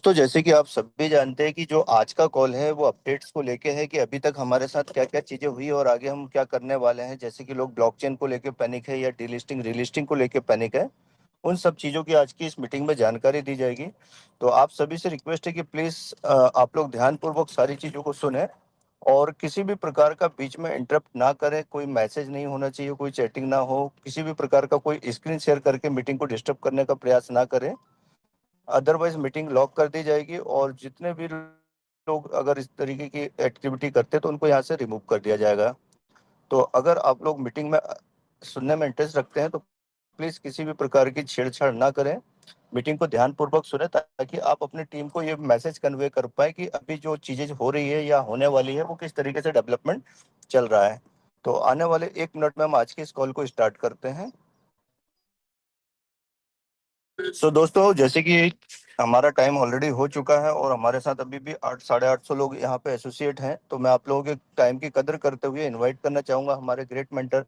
तो जैसे कि आप सब भी जानते हैं कि जो आज का कॉल है वो अपडेट्स को लेके है कि अभी तक हमारे साथ क्या क्या चीजें हुई और आगे हम क्या करने वाले हैं। जैसे कि लोग ब्लॉकचेन को लेके पैनिक है या डीलिस्टिंग रीलिस्टिंग को लेके पैनिक है। उन सब चीजों की आज की इस मीटिंग में जानकारी दी जाएगी। तो आप सभी से रिक्वेस्ट है कि प्लीज आप लोग ध्यानपूर्वक सारी चीजों को सुने और किसी भी प्रकार का बीच में इंटरप्ट ना करें। कोई मैसेज नहीं होना चाहिए, कोई चैटिंग ना हो, किसी भी प्रकार का कोई स्क्रीन शेयर करके मीटिंग को डिस्टर्ब करने का प्रयास ना करें। अदरवाइज मीटिंग लॉक कर दी जाएगी और जितने भी लोग अगर इस तरीके की एक्टिविटी करते हैं तो उनको यहाँ से रिमूव कर दिया जाएगा। तो अगर आप लोग मीटिंग में सुनने में इंटरेस्ट रखते हैं तो प्लीज किसी भी प्रकार की छेड़छाड़ ना करें। मीटिंग को ध्यानपूर्वक सुने ताकि आप अपनी टीम को ये मैसेज कन्वे कर पाए कि अभी जो चीजें हो रही है या होने वाली है वो किस तरीके से डेवलपमेंट चल रहा है। तो आने वाले 1 मिनट में हम आज की इस कॉल को स्टार्ट करते हैं। दोस्तों, जैसे कि हमारा टाइम ऑलरेडी हो चुका है और हमारे साथ अभी भी 800 साढ़े 800 लोग यहाँ पे एसोसिएट हैं, तो मैं आप लोगों के टाइम की कदर करते हुए इनवाइट करना चाहूंगा हमारे great mentor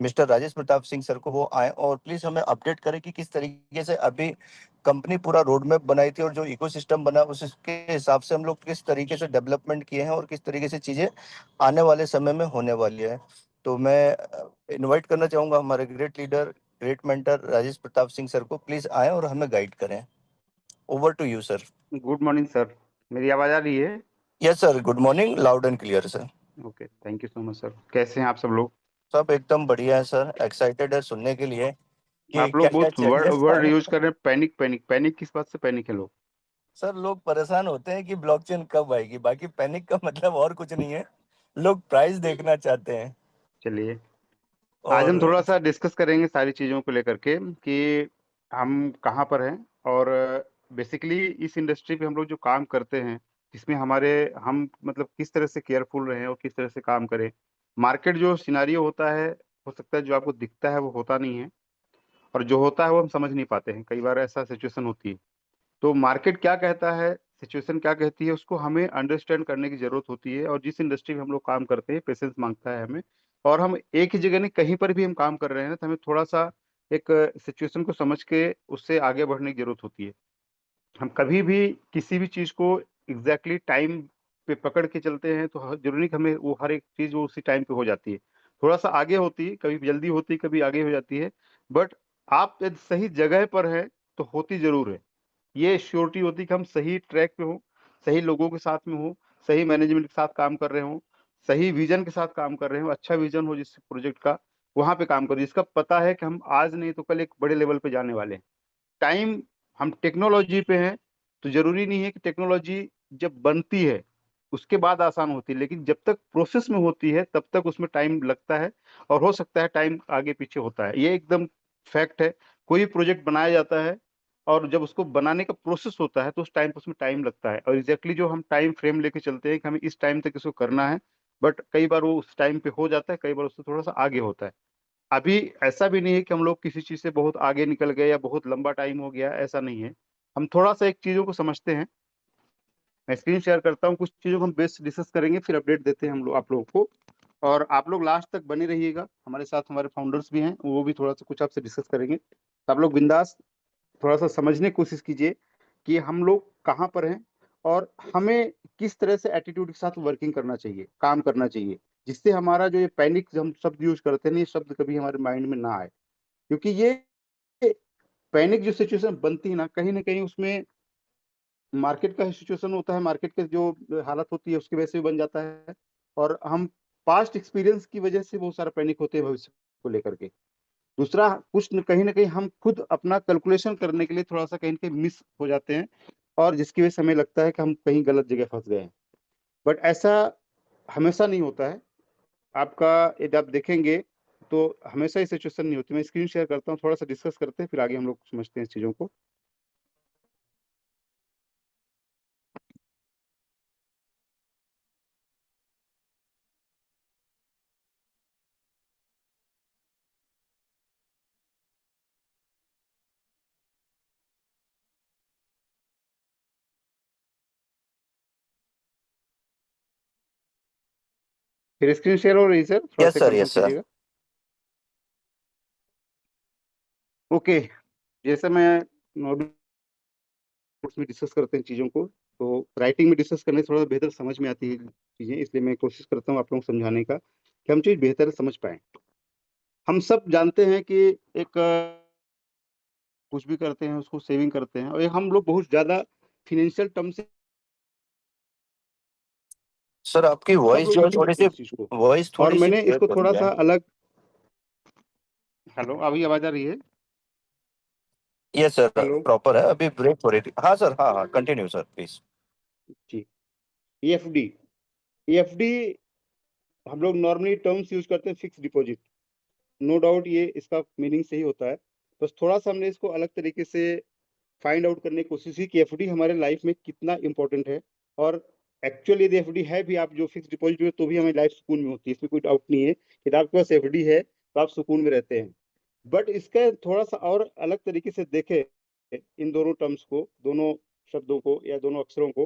mister Rajesh Pratap Singh sir को। वो आए और प्लीज हमें अपडेट करें कि किस तरीके से अभी कंपनी पूरा रोड मैप बनाई थी और जो इकोसिस्टम बना उसके हिसाब से हम लोग किस तरीके से डेवलपमेंट किए हैं और किस तरीके से चीजें आने वाले समय में होने वाली है। तो मैं इनवाइट करना चाहूंगा हमारे great leader, great mentor Rajesh Pratap Singh sir को। प्लीज आए और हमें गाइड करें। Over to you sir. Good morning sir. मेरी आवाज़ आ रही है? Yes sir, good morning, loud and clear sir. Okay, thank you so much sir. कैसे हैं आप सब लोग? सब एकदम बढ़िया है सर, एक्साइटेड है सुनने के लिए कि आप क्या लोग क्या बहुत वर्ड चेंजेस वर्ड आने। यूज कर रहे हैं, पैनिक पैनिक पैनिक। किस बात से पैनिक है लोग? सर लोग परेशान होते हैं कि ब्लॉकचेन कब आएगी, बाकी पैनिक का मतलब और कुछ नहीं है। लोग प्राइस देखना चाहते हैं। चलिए, आज हम और थोड़ा सा डिस्कस करेंगे सारी चीज़ों को लेकर के कि हम कहाँ पर हैं और बेसिकली इस इंडस्ट्री पे हम लोग जो काम करते हैं, जिसमें हमारे हम मतलब किस तरह से केयरफुल रहें और किस तरह से काम करें। मार्केट जो सिनारियो होता है, हो सकता है जो आपको दिखता है वो होता नहीं है, और जो होता है वो हम समझ नहीं पाते हैं। कई बार ऐसा सिचुएशन होती है। तो मार्केट क्या कहता है, सिचुएशन क्या कहती है, उसको हमें अंडरस्टैंड करने की जरूरत होती है। और जिस इंडस्ट्री में हम लोग काम करते हैं, पेशेंस मांगता है हमें। और हम एक ही जगह नहीं, कहीं पर भी हम काम कर रहे हैं तो हमें थोड़ा सा एक सिचुएशन को समझ के उससे आगे बढ़ने की जरूरत होती है। हम कभी भी किसी भी चीज को एग्जैक्टली टाइम पे पकड़ के चलते हैं तो जरूरी नहीं कि हमें वो हर एक चीज वो उसी टाइम पे हो जाती है। थोड़ा सा आगे होती है, कभी जल्दी होती है, कभी आगे हो जाती है। बट आप यदि सही जगह पर हैं तो होती जरूर है। ये श्योरिटी होती है कि हम सही ट्रैक पे हों, सही लोगों के साथ में हो, सही मैनेजमेंट के साथ काम कर रहे हो, सही विजन के साथ काम कर रहे हो, अच्छा विजन हो जिस प्रोजेक्ट का, वहां पे काम करो, जिसका पता है कि हम आज नहीं तो कल एक बड़े लेवल पे जाने वाले हैं। टाइम, हम टेक्नोलॉजी पे हैं, तो जरूरी नहीं है कि टेक्नोलॉजी जब बनती है उसके बाद आसान होती है, लेकिन जब तक प्रोसेस में होती है तब तक उसमें टाइम लगता है। और हो सकता है टाइम आगे पीछे होता है, ये एकदम फैक्ट है। कोई प्रोजेक्ट बनाया जाता है और जब उसको बनाने का प्रोसेस होता है तो उस टाइम पर उसमें टाइम लगता है, और एग्जैक्टली जो हम टाइम फ्रेम लेके चलते हैं कि हमें इस टाइम तक इसको करना है, बट कई बार वो उस टाइम पे हो जाता है, कई बार उससे थोड़ा सा आगे होता है। अभी ऐसा भी नहीं है कि हम लोग किसी चीज से बहुत आगे निकल गए या बहुत लंबा टाइम हो गया, ऐसा नहीं है। हम थोड़ा सा एक चीजों को समझते हैं। मैं स्क्रीन शेयर करता हूँ, कुछ चीजों को हम बेस्ट डिस्कस करेंगे, फिर अपडेट देते हैं हम लोग आप लोगों को। और आप लोग लास्ट तक बने रहिएगा, हमारे साथ हमारे फाउंडर्स भी हैं, वो भी थोड़ा सा कुछ आपसे डिस्कस करेंगे, तो आप लोग बिंदास थोड़ा सा समझने की कोशिश कीजिए कि हम लोग कहाँ पर हैं और हमें किस तरह से एटीट्यूड के साथ वर्किंग करना चाहिए, काम करना चाहिए, जिससे हमारा जो ये पैनिक हम शब्द यूज करते हैं ना, ये शब्द कभी हमारे माइंड में ना आए। क्योंकि ये पैनिक जो सिचुएशन बनती है ना कहीं उसमें मार्केट का सिचुएशन होता है, मार्केट के जो हालत होती है उसकी वजह से भी बन जाता है। और हम पास्ट एक्सपीरियंस की वजह से बहुत सारा पैनिक होते हैं भविष्य को लेकर के। दूसरा, कुछ कहीं ना कहीं हम खुद अपना कैलकुलेशन करने के लिए थोड़ा सा कहीं ना कहीं मिस हो जाते हैं, और जिसकी वजह से हमें लगता है कि हम कहीं गलत जगह फंस गए हैं। बट ऐसा हमेशा नहीं होता है। आपका यदि आप देखेंगे तो हमेशा ही सिचुएशन नहीं होती। मैं स्क्रीन शेयर करता हूँ, थोड़ा सा डिस्कस करते हैं, फिर आगे हम लोग समझते हैं इस चीजों को। फिर स्क्रीन शेयर हो रही है सर, थोड़ा यस सा सर, कंफर्म यस सर। कीजिएगा। ओके, जैसे मैं में डिस्कस करते हैं चीज़ों को, तो राइटिंग में डिस्कस करने से थोड़ा बेहतर समझ में आती है चीज़ें, इसलिए मैं कोशिश करता हूँ आप लोगों को समझाने का कि हम चीज़ बेहतर समझ पाएँ। हम सब जानते हैं कि एक कुछ भी करते हैं उसको सेविंग करते हैं, और ये हम लोग बहुत ज़्यादा फाइनेंशियल टर्म से सर आपकी सब वॉइस लोग जो है बिलीव थोड़ी करते हैं सी, इस चीज़ को। वॉइस और थोड़ी सी मैंने क्लियर इसको करिए। थोड़ा-सा अलग। हेलो, अभी आवाज़ आ रही है? Yes sir, hello. प्रॉपर है, अभी ब्रेक हो रही थी। हाँ सर, हाँ हाँ, कंटिन्यू सर प्लीज। जी। एएफडी, एएफडी हम लोग नॉर्मली टर्म्स यूज़ करते हैं फिक्स्ड डिपॉजिट। नो डाउट ये इसका मीनिंग सही होता है। बस थोड़ा-सा हमने इसको अलग तरीके से फाइंड आउट करने की कोशिश की कि एफडी हमारे लाइफ में कितना इंपॉर्टेंट है। और एक्चुअली यदि एफडी है भी, आप जो फिक्स डिपॉजिट में, तो भी हमारी लाइफ सुकून में होती है, इसमें कोई डाउट नहीं है कि आपके पास एफडी है तो आप सुकून में रहते हैं। बट इसका थोड़ा सा और अलग तरीके से देखें इन दोनों टर्म्स को, दोनों शब्दों को या दोनों अक्षरों को,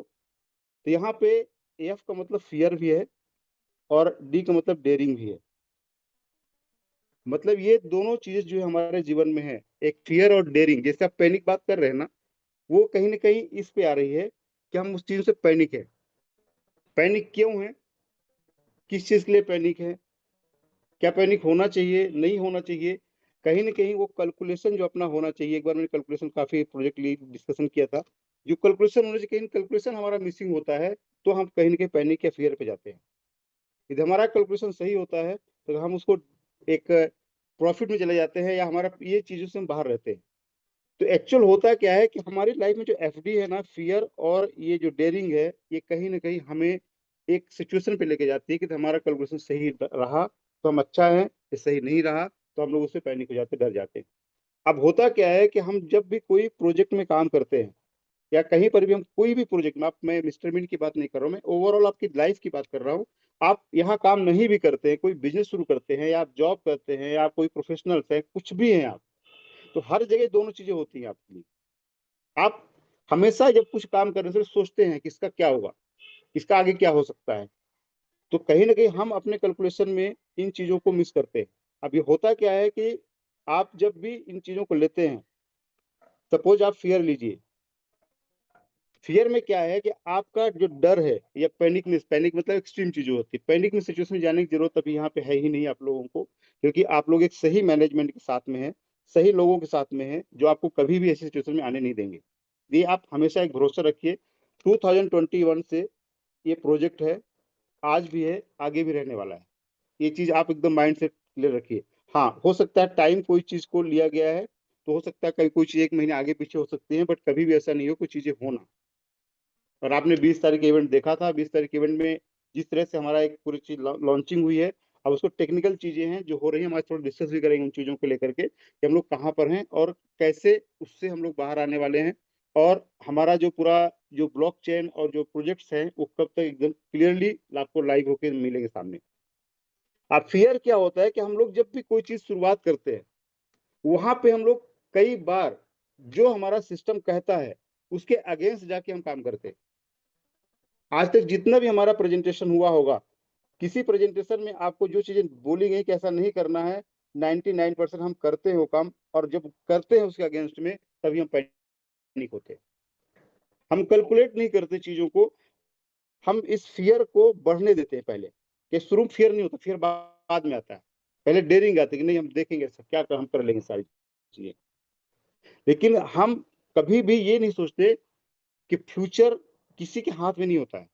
तो यहाँ पे एफ का मतलब फियर भी है और डी का मतलब डेयरिंग भी है। मतलब ये दोनों चीजें जो हमारे जीवन में है, एक फियर और डेयरिंग, जैसे आप पैनिक बात कर रहे हैं ना, वो कहीं ना कहीं इस पे आ रही है कि हम उस चीज से पैनिक है। पैनिक क्यों है, किस चीज के लिए पैनिक है, क्या पैनिक होना चाहिए, नहीं होना चाहिए। कहीं ना कहीं वो कैलकुलेशन जो अपना होना चाहिए, एक बार मैंने कैलकुलेशन काफी प्रोजेक्ट लिए डिस्कशन किया था, जो कैलकुलेशन होना चाहिए, कहीं कैलकुलेशन हमारा मिसिंग होता है, तो हम कहीं ना कहीं पैनिक या फियर पे जाते हैं। यदि हमारा कैलकुलेशन सही होता है तो हम उसको एक प्रॉफिट में चले जाते हैं, या हमारा ये चीजों से हम बाहर रहते हैं। तो एक्चुअल होता क्या है कि हमारी लाइफ में जो एफडी है ना, फियर और ये जो डेयरिंग है, ये कहीं ना कहीं हमें एक सिचुएशन पे लेके जाती है कि हमारा कैलकुलेशन सही रहा तो हम अच्छा है, ये सही नहीं रहा तो हम लोग उससे पैनिक हो जाते, डर जाते हैं। अब होता क्या है कि हम जब भी कोई प्रोजेक्ट में काम करते हैं, या कहीं पर भी हम कोई भी प्रोजेक्ट में, आप, मैं मिस्टर बीन की बात नहीं कर रहा हूँ, मैं ओवरऑल आपकी लाइफ की बात कर रहा हूँ। आप यहाँ काम नहीं भी करते हैं, कोई बिजनेस शुरू करते हैं, या आप जॉब करते हैं, या आप कोई प्रोफेशनल है, कुछ भी हैं आप, तो हर जगह दोनों चीजें होती हैं आपके लिए। आप हमेशा जब कुछ काम करने से सोचते हैं कि इसका क्या होगा, इसका आगे क्या हो सकता है, तो कहीं ना कहीं हम अपने कैलकुलेशन में इन चीजों को मिस करते हैं। अब ये होता क्या है कि आप जब भी इन चीजों को लेते हैं, सपोज आप फियर लीजिए, फियर में क्या है कि आपका जो डर है, या पैनिक में, पैनिक मतलब एक्सट्रीम चीजें होती है, पैनिक में सिचुएशन में जाने की जरूरत अभी यहाँ पे है ही नहीं आप लोगों को, क्योंकि आप लोग एक सही मैनेजमेंट के साथ में है, सही लोगों के साथ में है, जो आपको कभी भी ऐसी सिचुएशन में आने नहीं देंगे। ये आप हमेशा एक भरोसा रखिए। 2021 से ये प्रोजेक्ट है, आज भी है, आगे भी रहने वाला है। ये चीज आप एकदम माइंड से क्लियर रखिए। हाँ, हो सकता है टाइम कोई चीज को लिया गया है, तो हो सकता है कहीं कोई चीज 1 महीने आगे पीछे हो सकती है, बट कभी भी ऐसा नहीं हो कोई चीजें होना। और आपने 20 तारीख इवेंट देखा था, 20 तारीख इवेंट में जिस तरह से हमारा एक पूरी चीज लॉन्चिंग हुई है, अब उसको टेक्निकल चीजें हैं जो हो रही है, हमारे थोड़ा डिस्कस भी करेंगे उन चीजों को लेकर के कि हम लोग कहाँ पर हैं और कैसे उससे हम लोग बाहर आने वाले हैं। और हमारा जो पूरा जो ब्लॉकचेन और जो प्रोजेक्ट्स हैं वो कब तक एकदम क्लियरली आपको लाइव होकर मिलेंगे सामने। अब फियर क्या होता है कि हम लोग जब भी कोई चीज शुरुआत करते हैं, वहां पे हम लोग कई बार जो हमारा सिस्टम कहता है उसके अगेंस्ट जाके हम काम करते हैं। आज तक जितना भी हमारा प्रेजेंटेशन हुआ होगा, किसी प्रेजेंटेशन में आपको जो चीजें बोली गई कि ऐसा नहीं करना है, 99% हम करते हैं वो काम, और जब करते हैं उसके अगेंस्ट में तभी हम पैनिक होते हैं। हम कैलकुलेट नहीं करते चीजों को, हम इस फियर को बढ़ने देते हैं पहले, कि शुरू में फियर नहीं होता, फियर बाद में आता है। पहले डेयरिंग आती है कि नहीं हम देखेंगे क्या हम कर लेंगे सारी चीजें। लेकिन हम कभी भी ये नहीं सोचते कि फ्यूचर किसी के हाथ में नहीं होता है।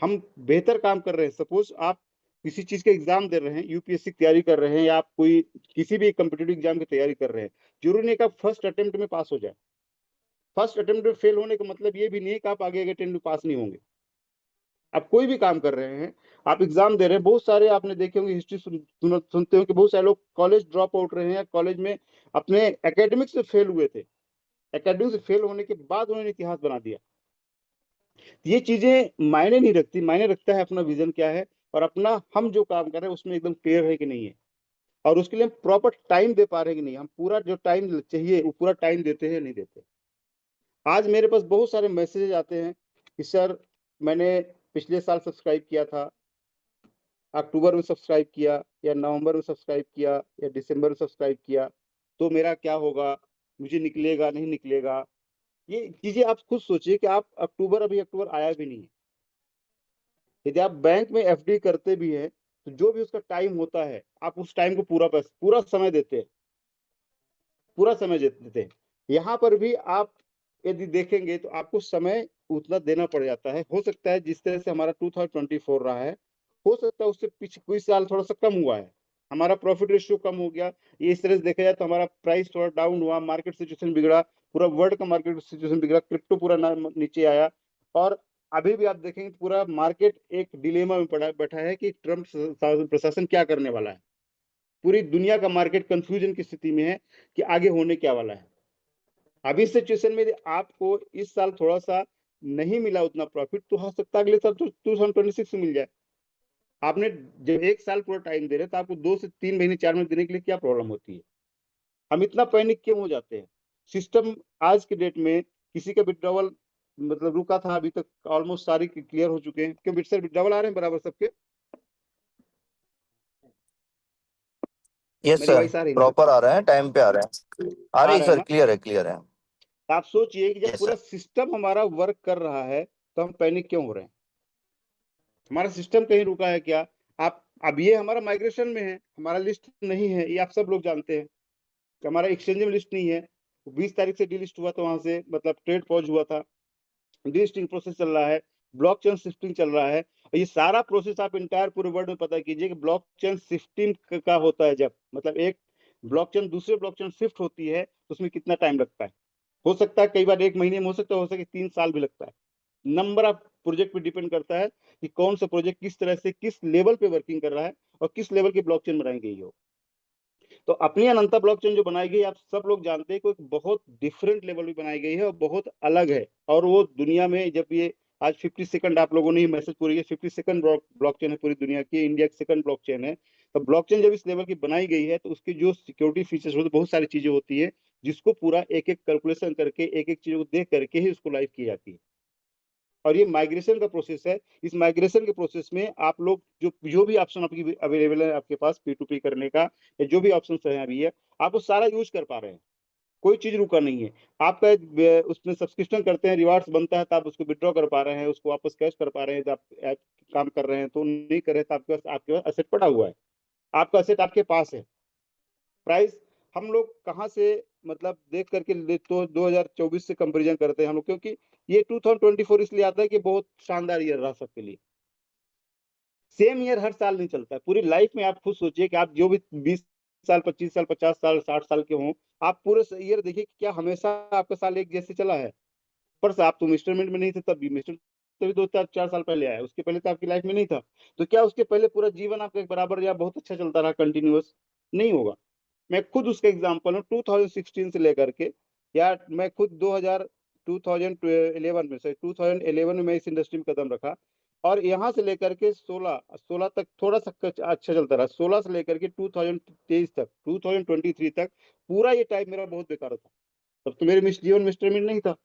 हम बेहतर काम कर रहे हैं, सपोज आप किसी चीज के एग्जाम दे रहे हैं, यूपीएससी की तैयारी कर रहे हैं, या आप कोई किसी भी कम्पिटेटिव एग्जाम की तैयारी कर रहे हैं, जरूरी नहीं कि आप फर्स्ट अटेम्प्ट में पास हो जाए। फर्स्ट अटेम्प्ट में फेल होने का मतलब ये भी नहीं है कि आप आगे अटेम्प्ट में पास नहीं होंगे। आप कोई भी काम कर रहे हैं, आप एग्जाम दे रहे हैं, बहुत सारे आपने देखे होंगे, हिस्ट्री सुनते हो कि बहुत सारे लोग कॉलेज ड्रॉप आउट रहे हैं, कॉलेज में अपने एकेडमिक्स से फेल हुए थे, एकेडमिक्स से फेल होने के बाद उन्होंने इतिहास बना दिया। ये चीजें मायने नहीं रखती, मायने रखता है अपना विजन क्या है, और अपना हम जो काम कर रहे हैं उसमें एकदम क्लियर है कि नहीं है, और उसके लिए हम प्रॉपर टाइम दे पा रहे हैं कि नहीं, हम पूरा जो टाइम चाहिए वो पूरा टाइम देते हैं नहीं देते। आज मेरे पास बहुत सारे मैसेजेस आते हैं कि सर मैंने पिछले साल सब्सक्राइब किया था, अक्टूबर में सब्सक्राइब किया, या नवंबर में सब्सक्राइब किया, या दिसंबर में सब्सक्राइब किया, तो मेरा क्या होगा, मुझे निकलेगा नहीं निकलेगा। ये चीजें आप खुद सोचिए कि आप अभी अक्टूबर आया भी नहीं है, यदि आप बैंक में एफडी करते भी हैं तो जो भी उसका टाइम होता है आप उस टाइम को पूरा समय देते हैं, पूरा समय देते हैं। यहाँ पर भी आप यदि देखेंगे तो आपको समय उतना देना पड़ जाता है। हो सकता है जिस तरह से हमारा 2024 रहा है, हो सकता है उससे पीछे कोई साल थोड़ा सा कम हुआ है, हमारा प्रॉफिट रेशियो कम हो गया। ये इस तरह से देखा जाए तो हमारा प्राइस थोड़ा डाउन हुआ, मार्केट सिचुएशन बिगड़ा, पूरा वर्ल्ड का मार्केट सिचुएशन बिगड़ा, क्रिप्टो पूरा नीचे आया। और अभी भी आप देखेंगे तो पूरा मार्केट एक डिलेमा में पड़ा बैठा है कि ट्रम्प प्रशासन क्या करने वाला है। पूरी दुनिया का मार्केट कंफ्यूजन की स्थिति में है कि आगे होने क्या वाला है। अभी सिचुएशन में आपको इस साल थोड़ा सा नहीं मिला उतना प्रॉफिट, तो हो सकता है अगले साल तो 2026 में मिल जाए। आपने जब एक साल पूरा टाइम दे रहे तो आपको 2 से 3 महीने 4 महीने देने के लिए क्या प्रॉब्लम होती है? हम इतना पैनिक क्यों हो जाते हैं? सिस्टम आज के डेट में किसी का विड्रॉवल मतलब रुका था, अभी तक ऑलमोस्ट सारी क्लियर हो चुके हैं। क्यों सर विड्रॉवल आ रहे हैं बराबर सबके? यस मेरी सर, वॉइस आ रही ना? प्रॉपर आ रहे हैं, टाइम पे आ रहे हैं। आ आ रही रहे हैं सर, ना? क्लियर है, क्लियर है। तो आप सोचिए कि जब यस पूरा सर। सिस्टम हमारा वर्क कर रहा है तो हम पैनिक क्यों हो रहे हैं? हमारा सिस्टम कहीं रुका है क्या? आप अब ये हमारा माइग्रेशन में है, हमारा लिस्ट नहीं है, ये आप सब लोग जानते हैं कि हमारा एक्सचेंज में लिस्ट नहीं है। 20 तारीख से डीलिस्ट हुआ था, वहां से मतलब ट्रेड पॉज हुआ था, डीलिस्टिंग प्रोसेस चल रहा है, ब्लॉकचेन शिफ्टिंग चल रहा है। और ये सारा प्रोसेस आप इंटायर पूरे वर्ल्ड में पता कीजिए कि ब्लॉकचेन शिफ्टिंग का होता है। जब मतलब एक ब्लॉकचेन दूसरे ब्लॉकचेन शिफ्ट होती है तो उसमें कितना टाइम लगता है? हो सकता है कई बार 1 महीने में, हो सके 3 साल भी लगता है। नंबर ऑफ प्रोजेक्ट पे डिपेंड करता है कि कौन सा प्रोजेक्ट किस तरह से किस लेवल पे वर्किंग कर रहा है और किस लेवल की ब्लॉकचेन बनाई गई हो। तो अपनी अनंता ब्लॉकचेन जो बनाई गई, आप सब लोग जानते हैं कि एक बहुत डिफरेंट लेवल में बनाई गई है और बहुत अलग है। और वो दुनिया में जब ये आज 50 सेकंड आप लोगों ने मैसेज पूरी है, 50 सेकंड ब्लॉकचेन है पूरी दुनिया की, इंडिया की सेकंड ब्लॉकचेन है। तो ब्लॉकचेन जब इस लेवल की बनाई गई है तो उसकी जो सिक्योरिटी फीचर्स होते हैं, बहुत सारी चीजें होती है जिसको पूरा एक एक कैलकुलेशन करके एक एक चीज को देख करके ही उसको लाइव की जाती है। और ये माइग्रेशन का प्रोसेस है। इस माइग्रेशन के प्रोसेस में आप लोग जो जो भी ऑप्शन आपकी अवेलेबल है आपके पास पी टू पी करने का, या जो भी ऑप्शन है अभी है, आप वो सारा यूज कर पा रहे हैं। कोई चीज रुका नहीं है। आपका उसमें सब्सक्रिप्शन करते हैं, रिवार्ड्स बनता है तो आप उसको विड्रॉ कर पा रहे हैं, उसको वापस कैश कर पा रहे हैं। जब आप काम कर रहे हैं तो नहीं कर रहे तो आपके पास असेट पड़ा हुआ है, आपका असेट आपके पास है। प्राइस हम लोग कहाँ से मतलब देख करके तो 2024 से कंपेरिजन करते हैं हम लोग, क्योंकि ये 2024 इसलिए आता है कि बहुत शानदार ईयर रहा सबके लिए। सेम ईयर हर साल नहीं चलता है पूरी लाइफ में। आप खुद सोचिए कि आप जो भी 20 साल 25 साल 50 साल 60 साल के हों, आप पूरे ईयर देखिए कि क्या हमेशा आपका साल एक जैसे चला है? पर आप तुम इंस्टॉलमेंट में नहीं थे तब भी, मिस्टर तभी 2 4 4 साल पहले आया, उसके पहले तो आपकी लाइफ में नहीं था। तो क्या उसके पहले पूरा जीवन आपका एक बराबर या बहुत अच्छा चलता रहा कंटिन्यूअस? नहीं होगा। मैं खुद उसका एग्जांपल हूँ 2016 से लेकर के, या मैं खुद 2011 में से 2011 में मैं इस इंडस्ट्री में कदम रखा। और यहाँ से लेकर के 16 तक थोड़ा सा अच्छा चलता रहा, 16 से लेकर के 2023 तक 2023 तक पूरा ये टाइम मेरा बहुत बेकार था। तब तो मेरे जीवन में स्टेबिलिटी नहीं था,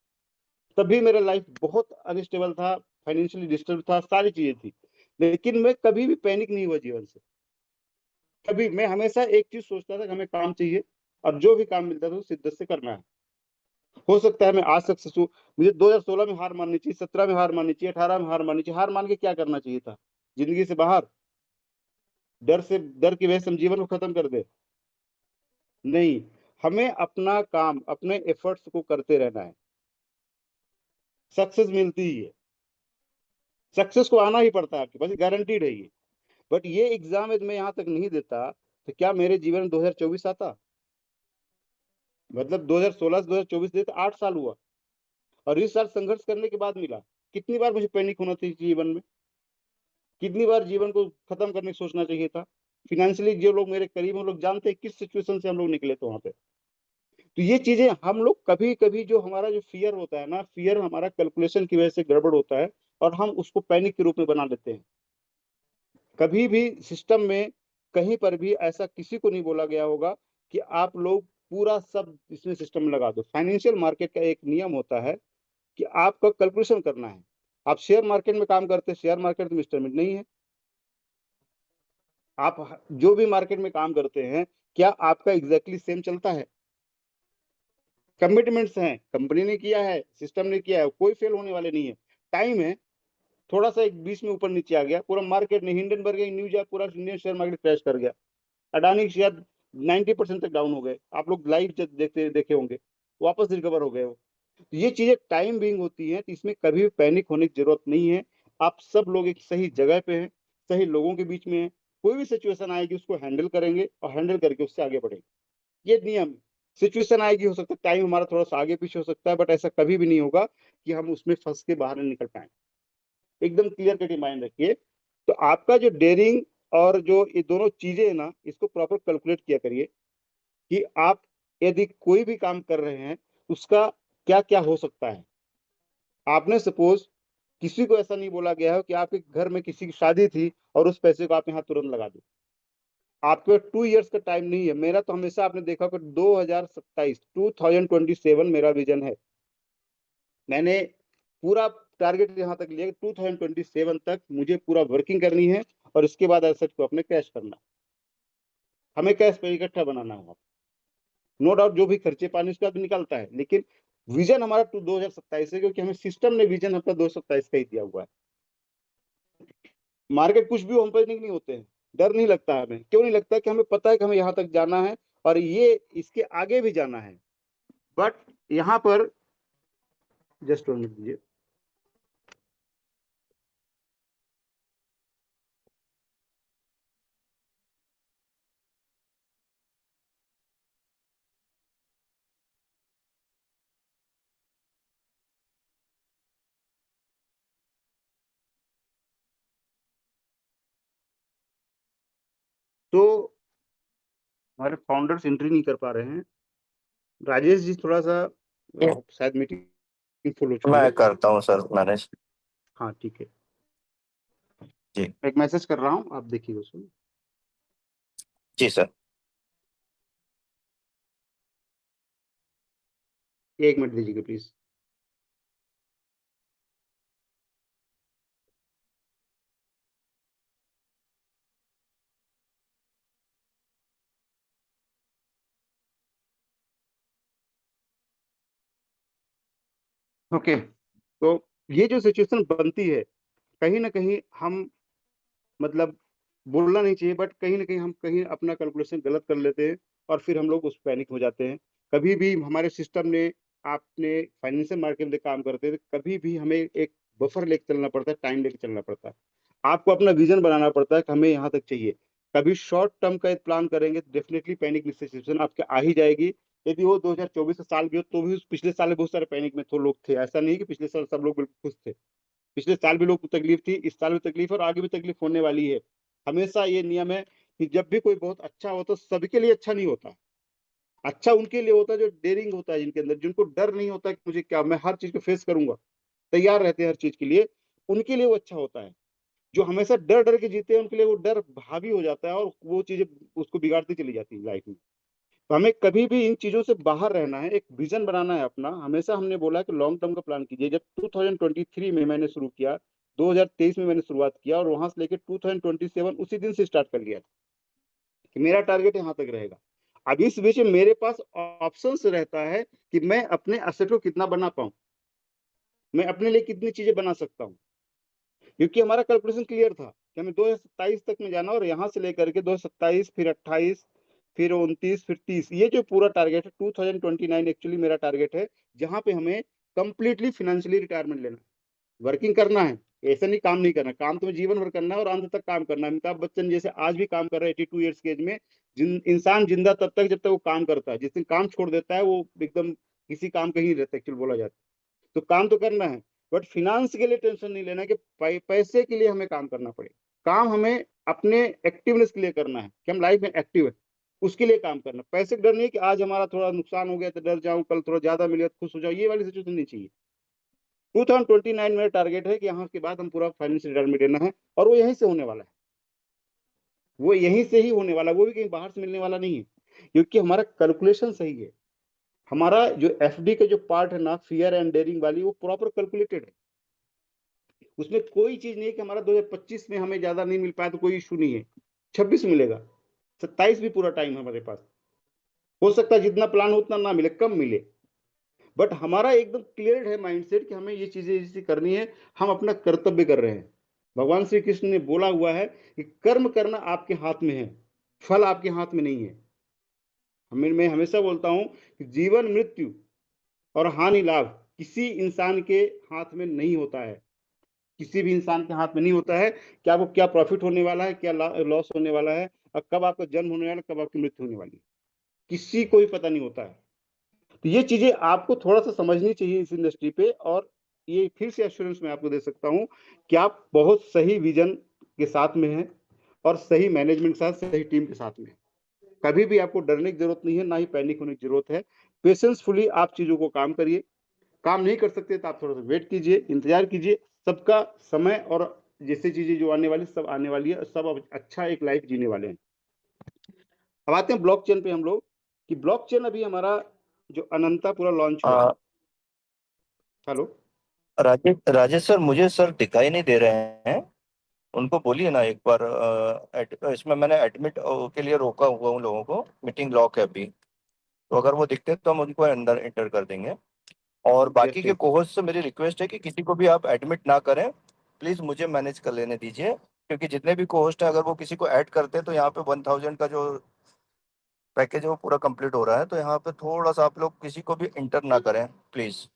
तभी मेरा लाइफ बहुत अनस्टेबल था, फाइनेंशियली डिस्टर्ब था, सारी चीजें थी। लेकिन मैं कभी भी पैनिक नहीं हुआ जीवन से। कभी मैं हमेशा एक चीज सोचता था कि हमें काम चाहिए, और जो भी काम मिलता था वो शिद्दत से करना है। हो सकता है मैं आज सक्सेस हूँ, मुझे 2016 में हार माननी चाहिए, 17 में हार माननी चाहिए, 18 में हार माननी चाहिए। हार मान के क्या करना चाहिए था? जिंदगी से बाहर डर की वजह से हम जीवन को खत्म कर दे? नहीं, हमें अपना काम अपने एफर्ट्स को करते रहना है, सक्सेस मिलती ही है। सक्सेस को आना ही पड़ता है, आपके पास गारंटीड है ये। बट ये एग्जाम यदि मैं यहाँ तक नहीं देता तो क्या मेरे जीवन में 2024 आता? मतलब 2016 से 2024 देते 8 साल हुआ, और इस साल संघर्ष करने के बाद मिला। कितनी बार मुझे पैनिक होना चाहिए जीवन में? कितनी बार जीवन को खत्म करने की सोचना चाहिए था? फिनेंशियली जो लोग मेरे करीब हैं, वो लोग जानते हैं किस सिचुएशन से हम लोग निकले थे वहां पे। तो ये चीजें हम लोग कभी कभी जो हमारा जो फियर होता है ना, फियर हमारा कैलकुलेशन की वजह से गड़बड़ होता है, और हम उसको पैनिक के रूप में बना लेते हैं। कभी भी सिस्टम में कहीं पर भी ऐसा किसी को नहीं बोला गया होगा कि आप लोग पूरा सब इसमें सिस्टम में लगा दो। फाइनेंशियल मार्केट का एक नियम होता है कि आपका कैलकुलेशन करना है। आप शेयर मार्केट में काम करते हैं, शेयर मार्केट में इंस्टॉलमेंट नहीं है। आप जो भी मार्केट में काम करते हैं, क्या आपका एग्जैक्टली सेम चलता है? कमिटमेंट्स हैं, कंपनी ने किया है, सिस्टम ने किया है, कोई फेल होने वाले नहीं है। टाइम है, थोड़ा सा एक बीच में ऊपर नीचे आ गया, पूरा मार्केट ने हिंडनबर्ग न्यूज है, पूरा इंडियन शेयर मार्केट क्रैश कर गया। अडानी के शेयर 90% तक डाउन हो गए, आप लोग लाइव देखते देखे होंगे, वापस रिकवर हो गए हो। तो ये चीजें टाइम बिंग होती हैं, तो इसमें कभी भी पैनिक होने की जरूरत नहीं है। आप सब लोग एक सही जगह पे हैं, सही लोगों के बीच में हैं। कोई भी सिचुएशन आएगी उसको हैंडल करेंगे और हैंडल करके उससे आगे बढ़ेंगे, ये नियम। सिचुएशन आएगी, हो सकता है टाइम हमारा थोड़ा सा आगे पीछे हो सकता है, बट ऐसा कभी भी नहीं होगा कि हम उसमें फंस के बाहर नहीं निकल पाए। एकदम क्लियर कट माइंड रखिए। तो आपका जो डेयरिंग और जो ये दोनों चीजें है ना, इसको प्रॉपर कैलकुलेट किया करिए कि आप यदि कोई भी काम कर रहे हैं उसका क्या क्या हो सकता है। आपने सपोज किसी को ऐसा नहीं बोला गया है कि आपके घर में किसी की शादी थी और उस पैसे को आप यहाँ तुरंत लगा दो। आपके 2 इयर्स का टाइम नहीं है। मेरा तो हमेशा आपने देखा कि 2027 2027 मेरा विजन है। मैंने पूरा टारगेट यहाँ तक लिया कि 2027 तक मुझे पूरा वर्किंग करनी है और इसके बाद एसेट को अपने कैश करना। हमें कैश पे इकट्ठा बनाना होगा। नो डाउट जो भी खर्चे पानी उसका भी निकलता है, लेकिन विजन हमारा 2027 है, क्योंकि हमें सिस्टम ने विजन अपना 2027 का ही दिया हुआ है। मार्केट कुछ भी हो, हम पैनिक नहीं होते हैं, डर नहीं लगता है। हमें क्यों नहीं लगता? कि हमें पता है कि हमें यहाँ तक जाना है और ये इसके आगे भी जाना है। बट यहाँ पर जस्ट 1 मिनट दीजिए। तो हमारे फाउंडर्स एंट्री नहीं कर पा रहे हैं। राजेश जी थोड़ा सा ये शायद मीटिंग फुल हो चुकी है। मैं करता हूँ सर मैनेज। हाँ ठीक है, जी। एक मैसेज कर रहा हूँ, आप देखिए उसको। जी सर। 1 मिनट दीजिएगा प्लीज। ओके, तो ये जो सिचुएशन बनती है, कहीं ना कहीं हम मतलब बोलना नहीं चाहिए, बट कहीं ना कहीं हम कहीं अपना कैलकुलेशन गलत कर लेते हैं और फिर हम लोग उस पैनिक हो जाते हैं। कभी भी हमारे सिस्टम ने, आपने फाइनेंशियल मार्केट में काम करते हैं तो कभी भी हमें एक बफर लेके चलना पड़ता है, टाइम लेके चलना पड़ता है। आपको अपना विजन बनाना पड़ता है कि हमें यहाँ तक चाहिए। कभी शॉर्ट टर्म का एक प्लान करेंगे तो डेफिनेटली पैनिक सिचुएशन आपके आ ही जाएगी। यदि वो 2024 का साल भी हो तो भी उस पिछले साल में बहुत सारे पैनिक में तो लोग थे, ऐसा नहीं कि पिछले साल सब लोग बिल्कुल खुश थे। पिछले साल भी लोग को तकलीफ थी, इस साल भी तकलीफ है और आगे भी तकलीफ होने वाली है। हमेशा ये नियम है कि जब भी कोई बहुत अच्छा होता है सबके लिए अच्छा नहीं होता। अच्छा उनके लिए होता है जो डेयरिंग होता है, जिनके अंदर, जिनको डर नहीं होता कि मुझे क्या, मैं हर चीज को फेस करूंगा, तैयार रहते हैं हर चीज के लिए, उनके लिए वो अच्छा होता है। जो हमेशा डर डर के जीते हैं उनके लिए वो डर हावी हो जाता है और वो चीजें उसको बिगाड़ती चली जाती है लाइफ में। तो हमें कभी भी इन चीजों से बाहर रहना है, एक विजन बनाना है अपना। हमेशा हमने बोला कि लॉन्ग टर्म का प्लान कीजिए। जब 2023 में मैंने शुरू किया, 2023 में मैंने शुरुआत किया और वहां से लेकर 2027 उसी दिन से स्टार्ट कर लिया था कि मेरा टारगेट यहाँ तक रहेगा। अब इस बीच में मेरे पास ऑप्शंस रहता है कि मैं अपने असेट को कितना बना पाऊं, मैं अपने लिए कितनी चीजें बना सकता हूँ। क्योंकि हमारा कैलकुलेशन क्लियर था कि हमें 2027 तक में जाना और यहाँ से लेकर के 2027 फिर 28 फिर 29 फिर 30, ये जो पूरा टारगेट है 2029 एक्चुअली मेरा टारगेट है, जहां पे हमें कंप्लीटली फाइनेंशियली रिटायरमेंट लेना है। वर्किंग करना है, ऐसा नहीं काम नहीं करना, काम तो जीवन भर करना है और अंत तक काम करना है। अमिताभ बच्चन जैसे आज भी काम कर रहे हैं 82 ईयर्स के एज में। इंसान जिंदा तब तक जब तक वो काम करता है, जिस दिन काम छोड़ देता है वो एकदम किसी काम का ही नहीं रहता एक्चुअली बोला जाता है। तो काम तो करना है, बट फिनांस के लिए टेंशन नहीं लेना कि पैसे के लिए हमें काम करना पड़े। काम हमें अपने एक्टिवनेस के लिए करना है कि हम लाइफ में एक्टिव है, उसके लिए काम करना। पैसे का डर नहीं है कि आज हमारा थोड़ा नुकसान हो गया तो डर जाऊं, कल थोड़ा ज्यादा मिले तो खुश हो जाऊं, ये वाली सिचुएशन नहीं चाहिए। 2029 मेरा टारगेट है कि यहाँ के बाद हम पूरा फाइनेंशियल रिटायरमेंट लेना है और वो यहीं से होने वाला है। वो यहीं से ही होने वाला है, वो भी कहीं बाहर से मिलने वाला नहीं है, क्योंकि हमारा कैलकुलेशन सही है। हमारा जो एफडी का जो पार्ट है ना, फियर एंड डेयरिंग वाली, वो प्रॉपर कैलकुलेटेड है। उसमें कोई चीज नहीं है कि हमारा 2025 में हमें ज्यादा नहीं मिल पाया तो कोई इशू नहीं है, 26 मिलेगा, 27 भी पूरा टाइम है हमारे पास। हो सकता है जितना प्लान हो उतना ना मिले, कम मिले, बट हमारा एकदम क्लियर है माइंडसेट कि हमें ये चीजें जैसे करनी है, हम अपना कर्तव्य कर रहे हैं। भगवान श्री कृष्ण ने बोला हुआ है कि कर्म करना आपके हाथ में है, फल आपके हाथ में नहीं है। मैं हमेशा बोलता हूं कि जीवन मृत्यु और हानि लाभ किसी इंसान के हाथ में नहीं होता है, किसी भी इंसान के हाथ में नहीं होता है कि आपको क्या प्रॉफिट होने वाला है, क्या लॉस होने वाला है, और कब आपका जन्म होने वाला है, कब आपकी मृत्यु होने वाली है, किसी को भी पता नहीं होता है। तो ये चीजें आपको थोड़ा सा समझनी चाहिए इस इंडस्ट्री पे। और ये फिर से एश्योरेंस मैं आपको दे सकता हूँ कि आप बहुत सही विजन के साथ में हैं और सही मैनेजमेंट के साथ, सही टीम के साथ में। कभी भी आपको डरने की जरूरत नहीं है, ना ही पैनिक होने की जरूरत है। पेशेंसफुली आप चीजों को काम करिए। काम नहीं कर सकते तो आप थोड़ा सा वेट कीजिए, इंतजार कीजिए। सबका समय और जैसे चीजें जो आने वाली सब आने वाली है, सब अब अच्छा एक लाइफ जीने वाले हैं। अब आते हैं ब्लॉकचेन पे हम लोग, कि ब्लॉकचेन अभी हमारा जो अनंता पूरा लॉन्च हुआ। आ, हेलो। राजेश सर, मुझे सर दिखाई नहीं दे रहे हैं। उनको बोलिए ना एक बार। इसमें मैंने एडमिट के लिए रोका हुआ उन लोगों को, मीटिंग लॉक है अभी। तो अगर वो दिखते हैं तो हम उनको अंदर एंटर कर देंगे। और बाकी जस्ट के कोहोस्ट से मेरी रिक्वेस्ट है कि किसी को भी आप एडमिट ना करें। प्लीज मुझे मैनेज कर लेने दीजिए, क्योंकि जितने भी कोहोस्ट हैं अगर वो किसी को ऐड करते हैं तो यहाँ पे 1000 का जो पैकेज है वो पूरा कंप्लीट हो रहा है। तो यहाँ पे थोड़ा सा आप लोग किसी को भी इंटर ना करें, प्लीज।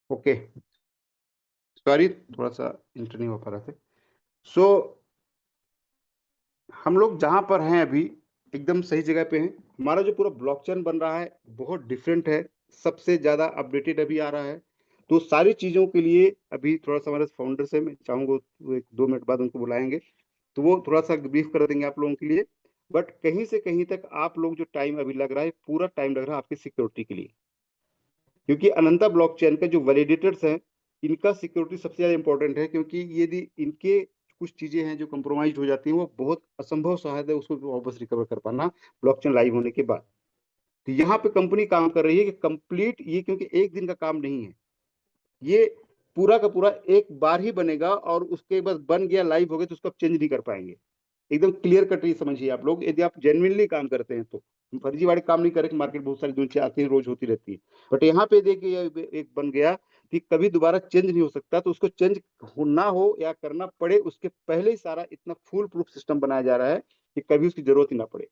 ओके, सॉरी थोड़ा सा इंटर नहीं हो पा रहा था। सो हम लोग जहां पर हैं अभी एकदम सही जगह पे हैं। हमारा जो पूरा ब्लॉकचेन बन रहा है बहुत डिफरेंट है, सबसे ज्यादा अपडेटेड अभी आ रहा है। तो सारी चीजों के लिए अभी थोड़ा सा हमारे फाउंडर से मैं चाहूंगा वो 1-2 मिनट बाद उनको बुलाएंगे, तो वो थोड़ा सा ब्रीफ कर देंगे आप लोगों के लिए। बट कहीं से कहीं तक आप लोग जो टाइम अभी लग रहा है, पूरा टाइम लग रहा है आपकी सिक्योरिटी के लिए। क्योंकि अनंता ब्लॉकचेन का जो वैलिडेटर्स हैं, इनका सिक्योरिटी सबसे ज्यादा इंपॉर्टेंट है। क्योंकि यदि इनके कुछ चीजें हैं जो कंप्रोमाइज हो जाती हैं, वो बहुत असंभव शायद है उसको वापस रिकवर कर पाना ब्लॉकचेन लाइव होने के बाद। तो यहाँ पे कंपनी काम कर रही है कि कंप्लीट ये, क्योंकि एक दिन का काम नहीं है ये, पूरा का पूरा एक बार ही बनेगा और उसके बाद बन गया लाइव हो गया तो उसको आप चेंज नहीं कर पाएंगे। एकदम क्लियर कट ये समझिए आप लोग, यदि आप जेन्युइनली काम करते हैं तो। हम फर्जीवाड़े काम नहीं करें कि मार्केट बहुत सारी दुनिया आती है, रोज होती रहती है। बट यहाँ पे देखिए एक बन गया कि कभी दोबारा चेंज नहीं हो सकता, तो उसको चेंज ना हो या करना पड़े उसके पहले ही सारा इतना फुल प्रूफ सिस्टम बनाया जा रहा है कि कभी उसकी जरूरत ही ना पड़े।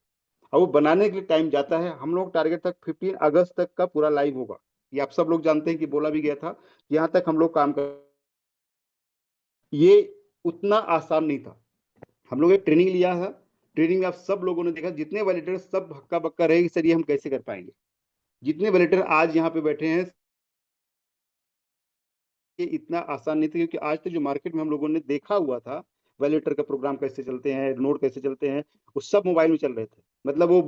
और वो बनाने के लिए टाइम जाता है। हम लोग टारगेट तक 15 अगस्त तक का पूरा लाइव होगा, ये आप सब लोग जानते हैं कि बोला भी गया था। यहाँ तक हम लोग काम कर, ये उतना आसान नहीं था। हम लोग एक ट्रेनिंग लिया है। ट्रेनिंग में आप सब लोगों ने देखा, जितने वैलिडेटर सब हक्का बक्का रहे कि सर ये हम कैसे कर पाएंगे। जितने वैलिडेटर आज यहाँ पे बैठे हैं, ये इतना आसान नहीं था। क्योंकि आज तक जो मार्केट में हम लोगों ने देखा हुआ था, वैलिडेटर का प्रोग्राम कैसे चलते हैं, नोड कैसे चलते हैं, वो सब मोबाइल में चल रहे थे। मतलब वो